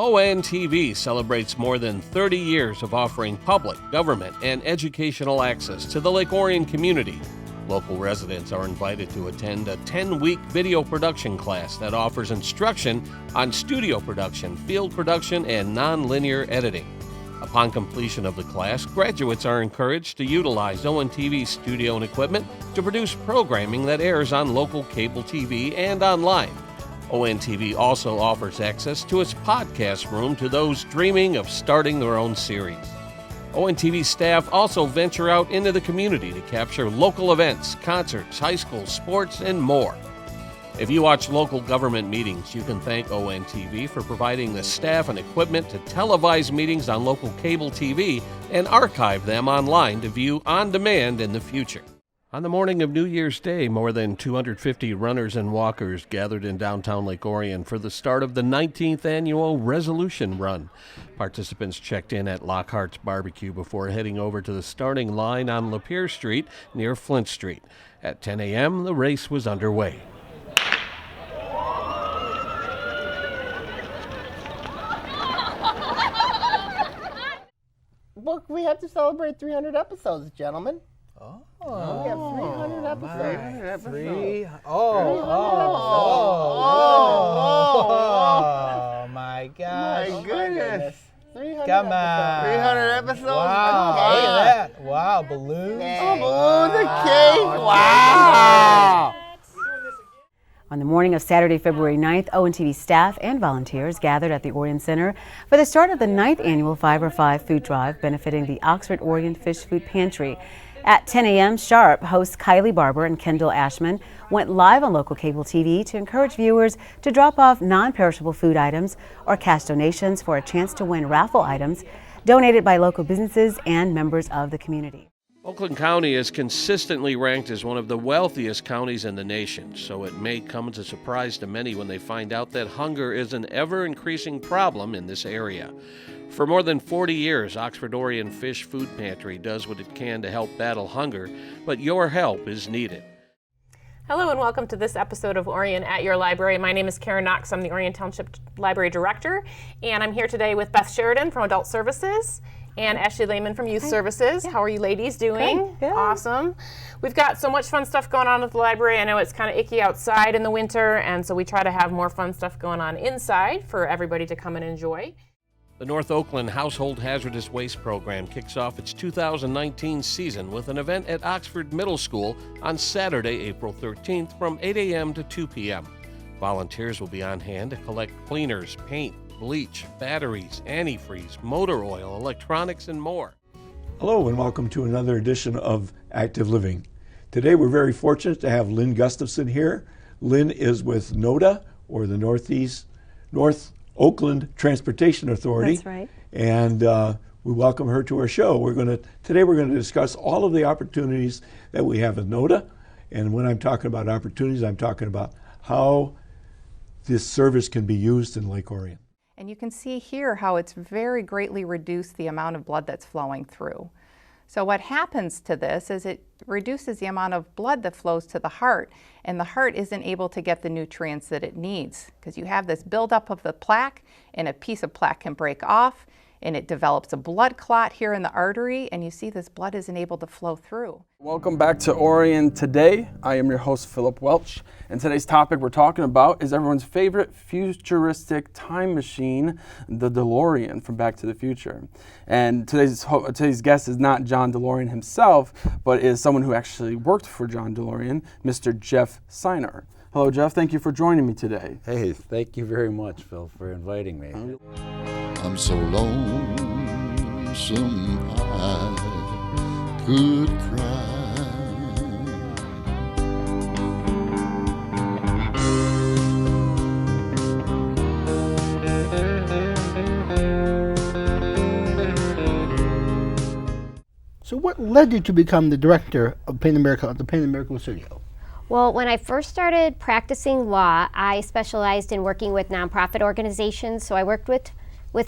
ONTV celebrates more than 30 years of offering public, government, and educational access to the Lake Orion community. Local residents are invited to attend a 10-week video production class that offers instruction on studio production, field production, and non-linear editing. Upon completion of the class, graduates are encouraged to utilize ONTV studio and equipment to produce programming that airs on local cable TV and online. ONTV also offers access to its podcast room to those dreaming of starting their own series. ONTV staff also venture out into the community to capture local events, concerts, high school sports, and more. If you watch local government meetings, you can thank ONTV for providing the staff and equipment to televise meetings on local cable TV and archive them online to view on demand in the future. On the morning of New Year's Day, more than 250 runners and walkers gathered in downtown Lake Orion for the start of the 19th annual Resolution Run. Participants checked in at Lockhart's Barbecue before heading over to the starting line on Lapeer Street near Flint Street. At 10 a.m., the race was underway. Look, we have to celebrate 300 episodes, gentlemen. Oh, we have 300 episodes. 300 episodes. 300 Oh my gosh. My goodness. 300 Come on. episodes. 300 episodes. Wow, look at that. Wow, balloons. Oh, the cake. Wow. On the morning of Saturday, February 9th, ONTV staff and volunteers gathered at the Orion Center for the start of the 9th annual 5 or 5 food drive benefiting the Oxford Orion Fish Food Pantry. At 10 a.m. sharp, hosts Kylie Barber and Kendall Ashman went live on local cable TV to encourage viewers to drop off non-perishable food items or cash donations for a chance to win raffle items donated by local businesses and members of the community. Oakland County is consistently ranked as one of the wealthiest counties in the nation, so it may come as a surprise to many when they find out that hunger is an ever-increasing problem in this area. For more than 40 years, Oxford Orion Fish Food Pantry does what it can to help battle hunger, but your help is needed. Hello and welcome to this episode of Orion at Your Library. My name is Karen Knox. I'm the Orion Township Library Director, and I'm here today with Beth Sheridan from Adult Services and Ashley Lehman from Youth Services. How are you ladies doing? Good. Awesome. We've got so much fun stuff going on at the library. I know it's kind of icky outside in the winter, and so we try to have more fun stuff going on inside for everybody to come and enjoy. The North Oakland Household Hazardous Waste Program kicks off its 2019 season with an event at Oxford Middle School on Saturday, April 13th from 8 a.m. to 2 p.m. Volunteers will be on hand to collect cleaners, paint, bleach, batteries, antifreeze, motor oil, electronics, and more. Hello and welcome to another edition of Active Living. Today we're very fortunate to have Lynn Gustafson here. Lynn is with NODA, or the North Oakland Transportation Authority. That's right. And we welcome her to our show. Today we're going to discuss all of the opportunities that we have at NODA. And when I'm talking about opportunities, I'm talking about how this service can be used in Lake Orion. And you can see here how it's very greatly reduced the amount of blood that's flowing through. So what happens to this is it reduces the amount of blood that flows to the heart, and the heart isn't able to get the nutrients that it needs because you have this buildup of the plaque, and a piece of plaque can break off and it develops a blood clot here in the artery, and you see this blood isn't able to flow through. Welcome back to Orion Today. I am your host, Philip Welch, and today's topic we're talking about is everyone's favorite futuristic time machine, the DeLorean from Back to the Future. And today's guest is not John DeLorean himself, but is someone who actually worked for John DeLorean, Mr. Jeff Seiner. Hello, Jeff. Thank you for joining me today. Hey, thank you very much, Phil, for inviting me. I'm so lonesome I could cry. So what led you to become the director of Paint America at the Paint America Studio? Well, when I first started practicing law, I specialized in working with nonprofit organizations. So I worked with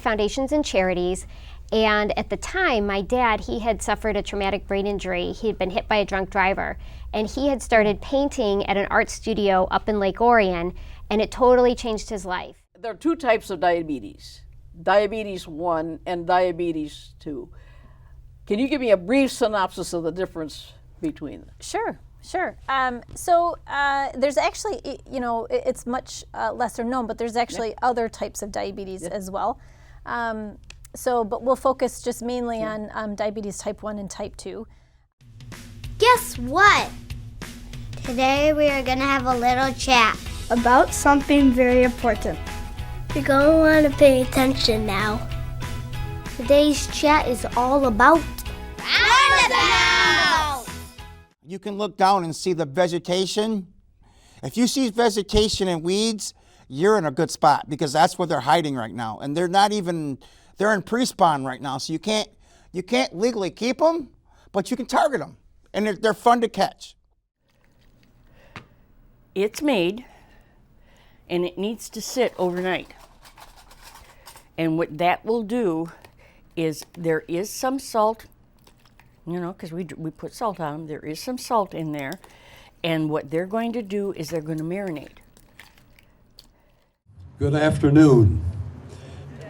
foundations and charities. And at the time, my dad, he had suffered a traumatic brain injury. He had been hit by a drunk driver. And he had started painting at an art studio up in Lake Orion, and it totally changed his life. There are two types of diabetes. diabetes 1 and diabetes 2. Can you give me a brief synopsis of the difference between them? Sure. There's actually, it's much lesser known, but there's actually other types of diabetes as well. But we'll focus just mainly on diabetes type 1 and type 2. Guess what? Today we are going to have a little chat about something very important. You're going to want to pay attention now. Today's chat is all about roundabouts. You can look down and see the vegetation. If you see vegetation and weeds, you're in a good spot because that's where they're hiding right now. And they're in pre-spawn right now. So you can't legally keep them, but you can target them. And they're fun to catch. It's made, and it needs to sit overnight. And what that will do is there is some salt, because we put salt on them. There is some salt in there. And what they're going to do is they're going to marinate. Good afternoon,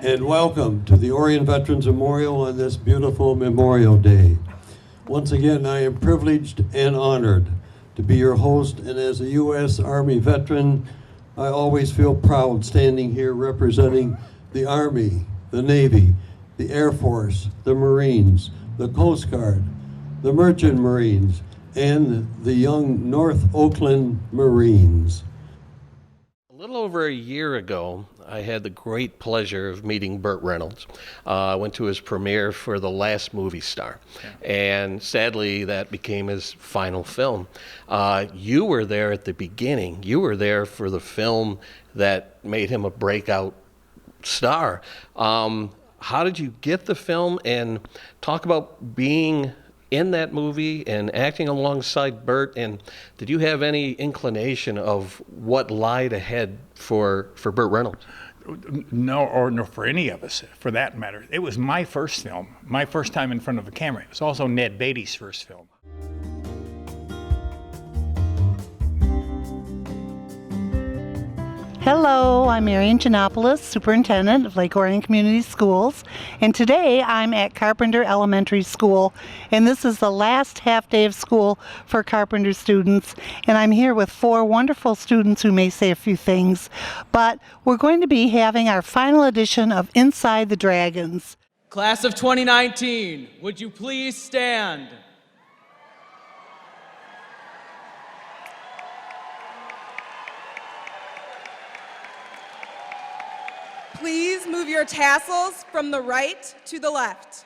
and welcome to the Orion Veterans Memorial on this beautiful Memorial Day. Once again, I am privileged and honored to be your host, and as a U.S. Army veteran, I always feel proud standing here representing the Army, the Navy, the Air Force, the Marines, the Coast Guard, the Merchant Marines, and the young North Oakland Marines. A little over a year ago, I had the great pleasure of meeting Burt Reynolds. I went to his premiere for The Last Movie Star, and sadly that became his final film. You were there at the beginning. You were there for the film that made him a breakout star. How did you get the film, and talk about being in that movie and acting alongside Burt, and did you have any inclination of what lied ahead for Burt Reynolds? No, or no, for any of us, for that matter. It was my first film, my first time in front of a camera. It was also Ned Beatty's first film. Hello, I'm Marion, Ginopolis, Superintendent of Lake Orion Community Schools, and today I'm at Carpenter Elementary School, and this is the last half day of school for Carpenter students, and I'm here with 4 wonderful students who may say a few things, but we're going to be having our final edition of Inside the Dragons. Class of 2019, would you please stand? Please move your tassels from the right to the left.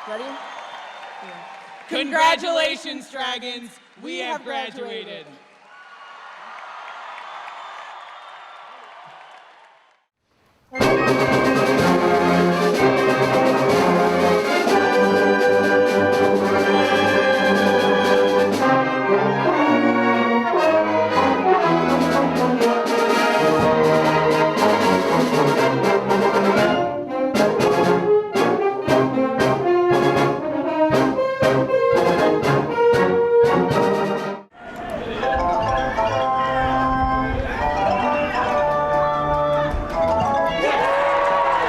Ready? Congratulations, Dragons! We have graduated.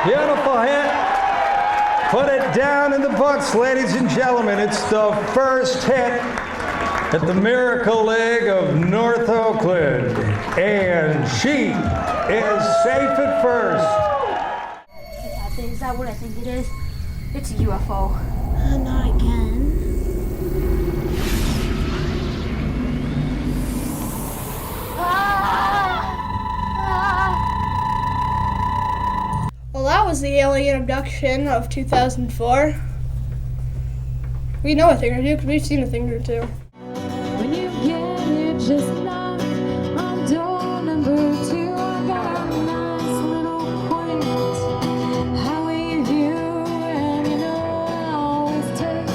Beautiful hit. Put it down in the books, ladies and gentlemen. It's the first hit at the Miracle League of North Oakland. And she is safe at first. Is that what I think it is? It's a UFO. Not again. Well, that was the alien abduction of 2004. We know a thing or two because we've seen a thing or two. When you get here, just knock on door number 2. I got a nice little point. How we view, and you know I always take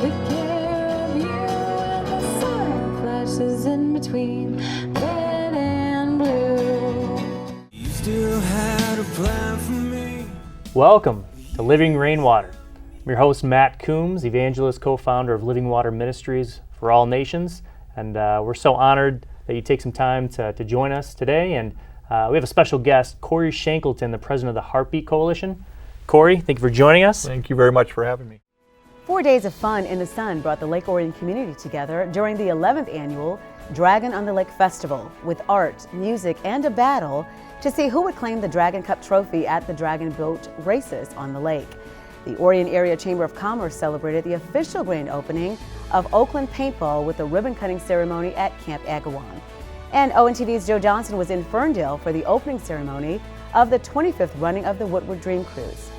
good care of you. And the sun flashes in between red and blue. You still had a plan for me. Welcome to Living Rainwater. I'm your host, Matt Coombs, evangelist, co-founder of Living Water Ministries for All Nations, and we're so honored that you take some time to join us today and We have a special guest, Corey Shankleton, the president of the Heartbeat Coalition. Corey, thank you for joining us. Thank you very much for having me. 4 days of fun in the sun brought the Lake Orion community together during the 11th annual Dragon on the Lake Festival, with art, music, and a battle to see who would claim the Dragon Cup trophy at the Dragon Boat races on the lake. The Orion Area Chamber of Commerce celebrated the official grand opening of Oakland Paintball with a ribbon-cutting ceremony at Camp Agawam. And ONTV's Joe Johnson was in Ferndale for the opening ceremony of the 25th running of the Woodward Dream Cruise.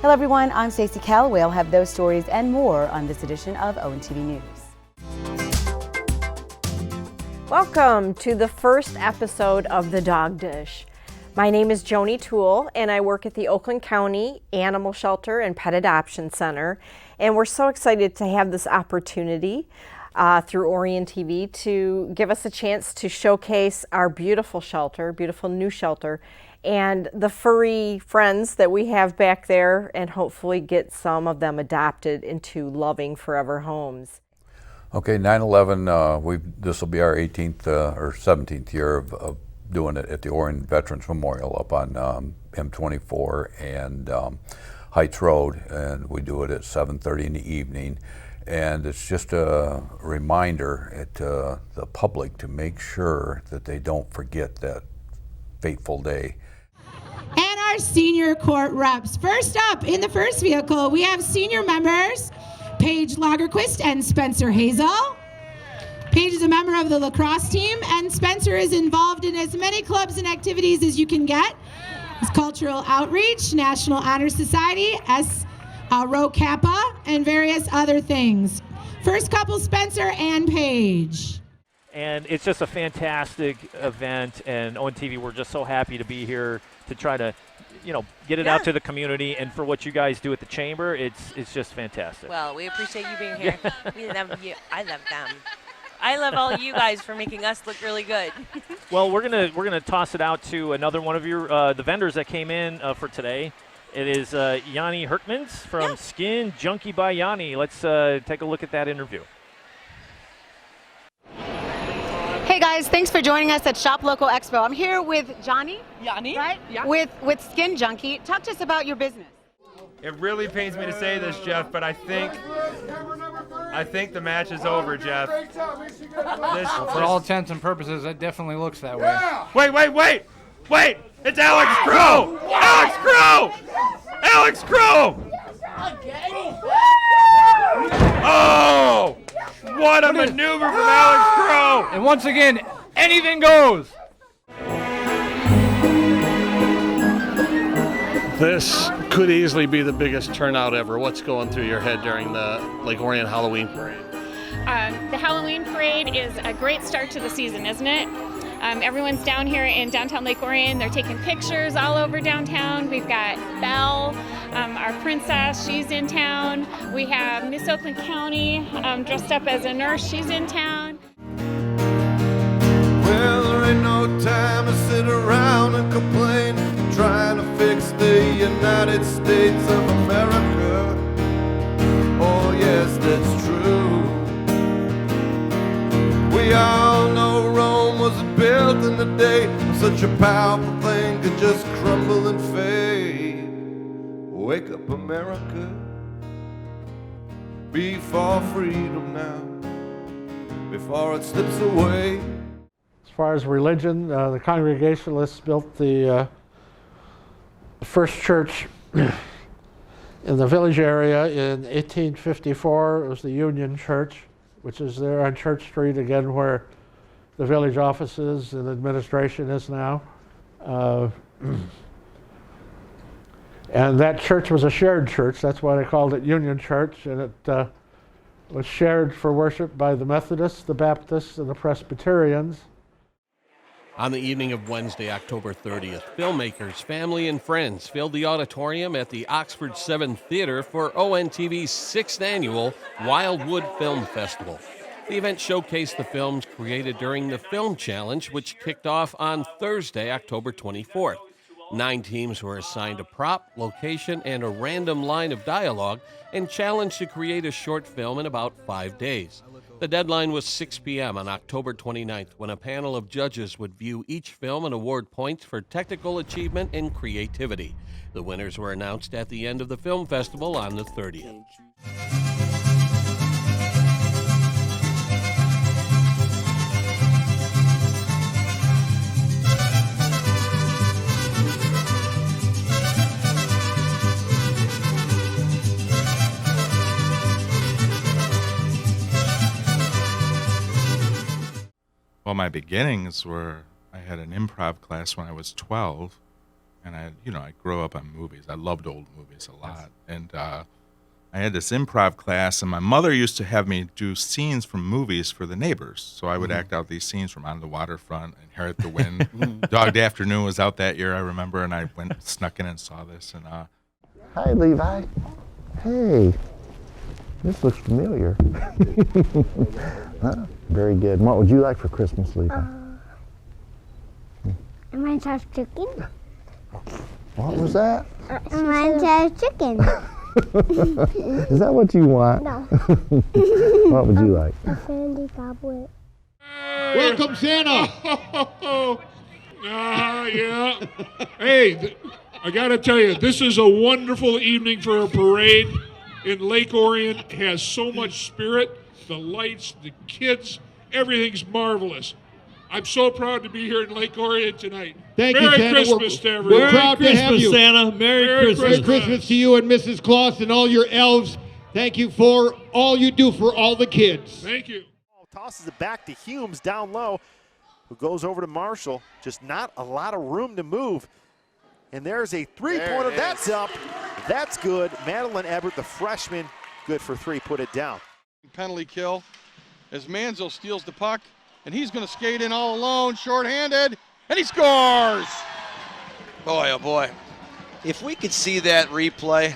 Hello everyone, I'm Stacey Calloway. I'll have those stories and more on this edition of ONTV News. Welcome to the first episode of The Dog Dish. My name is Joni Toole, and I work at the Oakland County Animal Shelter and Pet Adoption Center. And we're so excited to have this opportunity through Orion TV to give us a chance to showcase our beautiful shelter, beautiful new shelter, and the furry friends that we have back there, and hopefully get some of them adopted into loving forever homes. Okay, 9/11, this will be our 18th or 17th year of doing it at the Orion Veterans Memorial up on M24 and Heights Road, and we do it at 7:30 in the evening. And it's just a reminder to the public to make sure that they don't forget that fateful day. And our senior court reps. First up, in the first vehicle, we have senior members, Paige Lagerquist and Spencer Hazel. Paige is a member of the lacrosse team, and Spencer is involved in as many clubs and activities as you can get. His cultural outreach, National Honor Society, Rho Kappa, and various other things. First couple, Spencer and Paige. And it's just a fantastic event, and ONTV, we're just so happy to be here to try to, get it out to the community, and for what you guys do at the chamber, it's just fantastic. Well, we appreciate you being here. We love you. I love them. I love all you guys for making us look really good. Well, we're gonna toss it out to another one of your the vendors that came in for today. It is Yanni Herkmans from Skin Junkie by Yanni. Let's take a look at that interview. Hey guys, thanks for joining us at Shop Local Expo. I'm here with Yanni, right? Yeah. With Skin Junkie. Talk to us about your business. It really pains me to say this, Jeff, but I think the match is over, Jeff. For all intents and purposes, it definitely looks that way. Wait! It's Alex Crow! Alex Crow! Alex Crow! Oh! What a maneuver from Alex Crow! And once again, anything goes. This could easily be the biggest turnout ever. What's going through your head during the Lake Orion Halloween Parade? The Halloween Parade is a great start to the season, isn't it? Everyone's down here in downtown Lake Orion. They're taking pictures all over downtown. We've got Belle, our princess, she's in town. We have Miss Oakland County dressed up as a nurse, she's in town. Well, there ain't no time to sit around and complain, trying to fix the United States of America. Oh yes, that's true. We all know Rome was built in the day, such a powerful thing could just crumble and fade. Wake up, America, be for freedom now, before it slips away. As far as religion, the Congregationalists built the first church in the village area in 1854. It was the Union Church, which is there on Church Street again, where the village offices and administration is now. And that church was a shared church. That's why they called it Union Church, and it was shared for worship by the Methodists, the Baptists, and the Presbyterians. On the evening of Wednesday, October 30th, filmmakers, family, and friends filled the auditorium at the Oxford 7 Theater for ONTV's 6th annual Wildwood Film Festival. The event showcased the films created during the Film Challenge, which kicked off on Thursday, October 24th. 9 teams were assigned a prop, location, and a random line of dialogue and challenged to create a short film in about 5 days. The deadline was 6 p.m. on October 29th, when a panel of judges would view each film and award points for technical achievement and creativity. The winners were announced at the end of the film festival on the 30th. Well, my beginnings were, I had an improv class when I was 12, and I grew up on movies. I loved old movies a lot. And I had this improv class, and my mother used to have me do scenes from movies for the neighbors. So I would act out these scenes from On the Waterfront, Inherit the Wind. Dog Afternoon was out that year, I remember, and I snuck in and saw this. And Hi, Levi. Hey. This looks familiar. Huh? Very good. What would you like for Christmas, Levi? Mine has chicken. What was that? Mine has chicken. Is that what you want? No. What would you like? A candy goblet. Welcome, Santa. Yeah. Hey, I got to tell you, this is a wonderful evening for a parade. In Lake Orion has so much spirit, the lights, the kids, everything's marvelous. I'm so proud to be here in Lake Orion tonight. Thank Merry you, Santa. Christmas to everyone. We're proud to have you. Santa. Merry Christmas to you and Mrs. Claus and all your elves. Thank you for all you do for all the kids. Thank you. Tosses it back to Humes down low, who goes over to Marshall. Just not a lot of room to move. And there's a three-pointer. That's up. That's good. Madeline Ebert, the freshman, good for three. Put it down. Penalty kill as Manzo steals the puck, and he's going to skate in all alone, shorthanded, and he scores! Boy, oh boy. If we could see that replay,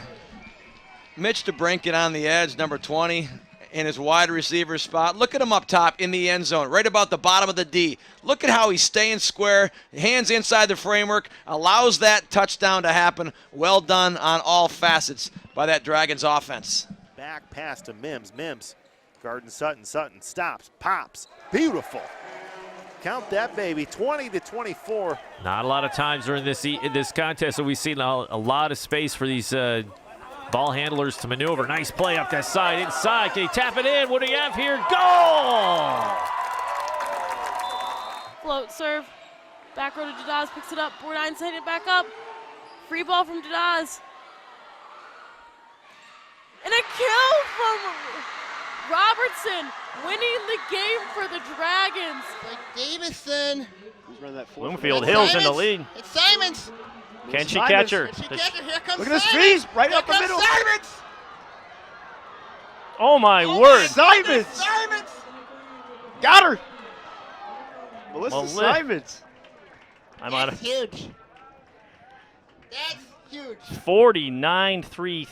Mitch DeBrinket on the edge, number 20, in his wide receiver spot. Look at him up top in the end zone, right about the bottom of the D. Look at how he's staying square, hands inside the framework, allows that touchdown to happen. Well done on all facets by that Dragons offense. Back pass to Mims. Mims, guarding Sutton. Sutton stops, pops. Beautiful. Count that baby, 20-24. Not a lot of times during this contest that we've seen a lot of space for these ball handlers to maneuver. Nice play up that side, inside. Can he tap it in? What do you have here? Goal! Float serve. Back row to Dadaz, picks it up. Bourdine sending it back up. Free ball from Dadaz. And a kill from Robertson, winning the game for the Dragons. Davison. Who's running that Bloomfield Hills in the lead. It's Simons. Can she catch her? Here comes Look at this Simons. freeze right Here up the comes middle. Simons. Oh my word. Simons! Simons. Got her! Melissa Melissa Simons. I'm out That's of huge. That's huge. 49-3-3.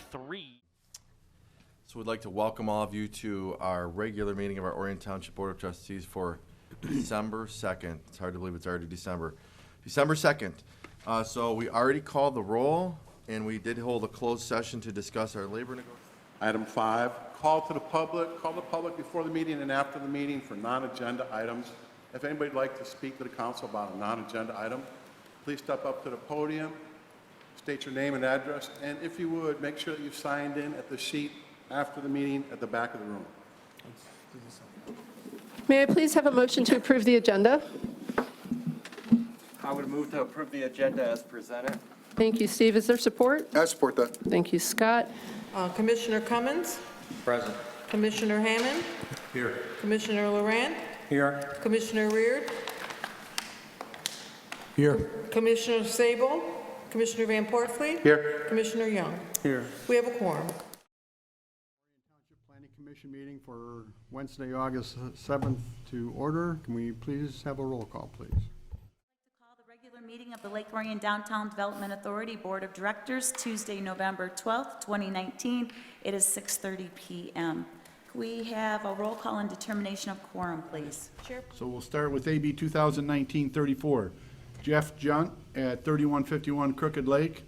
So we'd like to welcome all of you to our regular meeting of our Orion Township Board of Trustees for December 2nd. It's hard to believe it's already December. December 2nd. So we already called the roll, and we did hold a closed session to discuss our labor negotiations. Item 5, call the public before the meeting and after the meeting for non-agenda items. If anybody'd like to speak to the council about a non-agenda item, please step up to the podium, state your name and address, and if you would, make sure that you've signed in at the sheet after the meeting at the back of the room. May I please have a motion to approve the agenda? I would move to approve the agenda as presented. Thank you, Steve. Is there support? I support that. Thank you, Scott. Commissioner Cummins? Present. Commissioner Hammond? Here. Commissioner Loran? Here. Commissioner Reard? Here. Commissioner Sable? Commissioner Van Portfleet? Here. Commissioner Young? Here. We have a quorum. Planning Commission meeting for Wednesday, August 7th to order. Can we please have a roll call, please? Regular meeting of the Lake Orion Downtown Development Authority Board of Directors, Tuesday, November 12th, 2019. It is 6:30 p.m. Can we have a roll call and determination of quorum, please? Chair. So we'll start with AB 2019-34. Jeff Junk at 3151 Crooked Lake,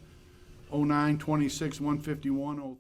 09-26-151-030.